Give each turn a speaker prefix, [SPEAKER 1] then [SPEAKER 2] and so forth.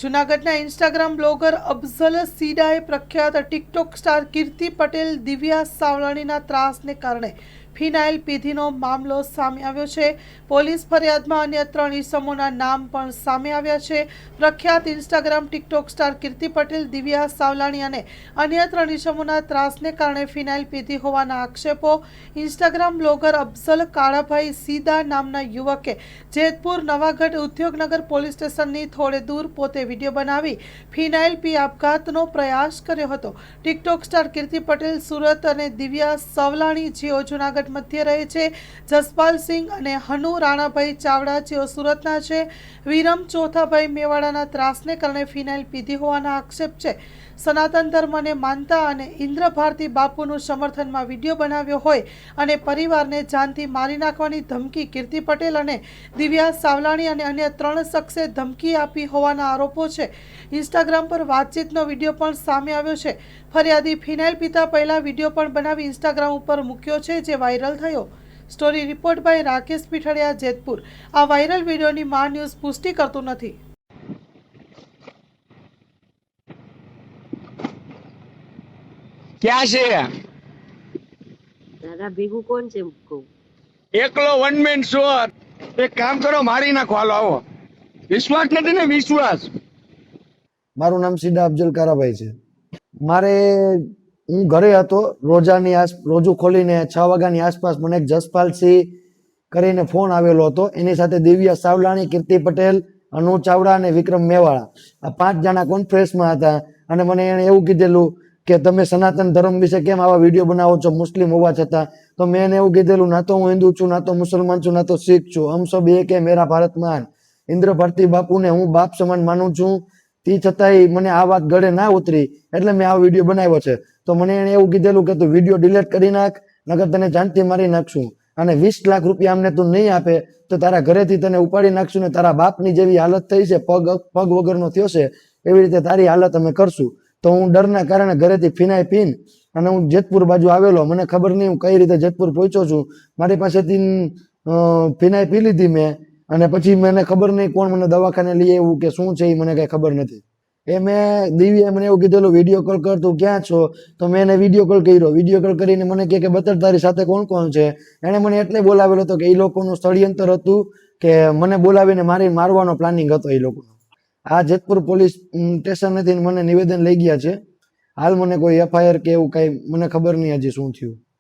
[SPEAKER 1] જૂનાગઢના Instagram blogger Afzal સીડાએ પ્રખ્યાત TikTok star કીર્તિ પટેલ દિવ્યા સાવલાણીના ત્રાસને કારણે ફિનાઇલ પીધીનો મામલો સામે આવ્યો છે। પોલીસ ફરિયાદમાં અન્ય 3 ઇસમોના નામ પણ સામે આવ્યા છે। પ્રખ્યાત ઇન્સ્ટાગ્રામ ટિકટોક સ્ટાર કીર્તિ પટેલ દિવ્યા સાવલાણી અને અન્ય 3 ઇસમોના ત્રાસને કારણે ફિનાઇલ પીધી હોવાના આક્ષેપો ઇન્સ્ટાગ્રામ બ્લોગર અફઝલ કાળાભાઈ સીદા નામના યુવકે જેતપુર નવાગઢ ઉદ્યોગનગર પોલીસ સ્ટેશનની થોડે દૂર પોતે વિડીયો બનાવી ફિનાઇલ પી આપઘાતનો પ્રયાસ કર્યો હતો। ટિકટોક સ્ટાર કીર્તિ પટેલ સુરત અને દિવ્યા સાવલાણી જેઓ જૂનાગઢ મધ્ય રહે છે। જસપાલસિંહ અને હનુ રાણાભાઈ ચાવડા જેઓ સુરતના છે। વિરમ ચોથાભાઈ મેવાડાના ત્રાસને કારણે ફિનાઇલ પીધી હોવાના આક્ષેપ છે। સનાતન ધર્મને માનતા અને ઇન્દ્ર ભારતી બાપુનું સમર્થનમાં વિડીયો બનાવ્યો હોય અને પરિવારને જાનથી મારી નાખવાની ધમકી કીર્તિ પટેલ અને દિવ્યા સાવલાણી અને અન્ય 3 શખ્સે ધમકી આપી હોવાના આરોપો છે। ઇન્સ્ટાગ્રામ પર વાતચીતનો વિડીયો પણ સામે આવ્યો છે। ફરિયાદી ફિનાઇલ પીતા પહેલા વિડીયો પણ બનાવી ઇન્સ્ટાગ્રામ ઉપર મૂક્યો છે, જે વાયરલ થયો। Story report by Rakesh Pithadiya, Jetpur. આ વાયરલ વિડીયોની મા ન્યૂઝ પુષ્ટિ કરતું નથી।
[SPEAKER 2] क्या છે
[SPEAKER 3] दादा भीगू कौन से को
[SPEAKER 2] એકલો વન મેન શો। એક કામ કરો, મારી નાખો, હાલો આવો। વિશ્વાસ નથી ને? વિશ્વાસ।
[SPEAKER 4] મારું નામ સીડા અફઝલ કારાભાઈ છે। મારે હું ઘરે હતો, રોજુ ખોલીને 6 વાગ્યાની આસપાસ મને એક જસપાલસિંહ કરીને ફોન આવેલો હતો। એની સાથે દિવ્યા સાવલાણી, કીર્તિ પટેલ, અનુ ચાવડા અને વિક્રમ મેવાડા, આ 5 જણા કોન્ફરન્સમાં હતા અને મને એણે એવું કીધેલું કે તમે સનાતન ધર્મ વિશે કેમ આવા વિડીયો બનાવો છો મુસ્લિમ હોવા છતાં? તો મેં એને એવું કીધેલું, ના તો હું હિન્દુ છું, ના તો મુસલમાન છું, ના તો શીખ છું, હમ સબ એક હે, મેરા ભારત મહાન। ઇન્દ્ર ભારતી બાપુને હું બાપ સમાન માનું છું, તે છતાંય મને આ વાત ગળે ના ઉતરી એટલે મેં આ વિડીયો બનાવ્યો છે। તો મને એને એવું કીધેલું કે તું વિડીયો ડિલીટ કરી નાખ, નકર તને જાનથી મારી નાખશું અને 20 લાખ રૂપિયા અમને તું નહીં આપે તો તારા ઘરેથી તને ઉપાડી નાખશું ને તારા બાપની જેવી હાલત થઈ છે, પગ વગરનો થયો છે, એવી રીતે તારી હાલત અમે કરશું। તો હું ડરના કારણે ઘરેથી ફિનાઈ પીન અને હું જેતપુર બાજુ આવેલો। મને ખબર નહીં હું કઈ રીતે જેતપુર પહોંચ્યો છું। મારી પાસેથી ફિનાઈ પી લીધી મેં અને પછી મને ખબર નહીં કોણ મને દવાખાને લઈ આવ્યું કે શું છે એ મને કઈ ખબર નથી। એ મેં દિવ્યાએ મને એવું કીધેલું વિડીયો કોલ કર, તું ક્યાં છો? તો મેં એને વિડીયો કોલ કર્યો। વિડીયો કોલ કરીને મને કહે કે બતર તારી સાથે કોણ કોણ છે? એણે મને એટલે બોલાવેલો હતો કે એ લોકોનું ષડયંત્ર હતું કે મને બોલાવીને મારવાનો પ્લાનિંગ હતો એ લોકોનો। આ જેતપુર પોલીસ સ્ટેશનેથી મને નિવેદન લઈ ગયા છે। હાલ મને કોઈ FIR કે એવું કઈ મને ખબર નહીં હજી શું થયું।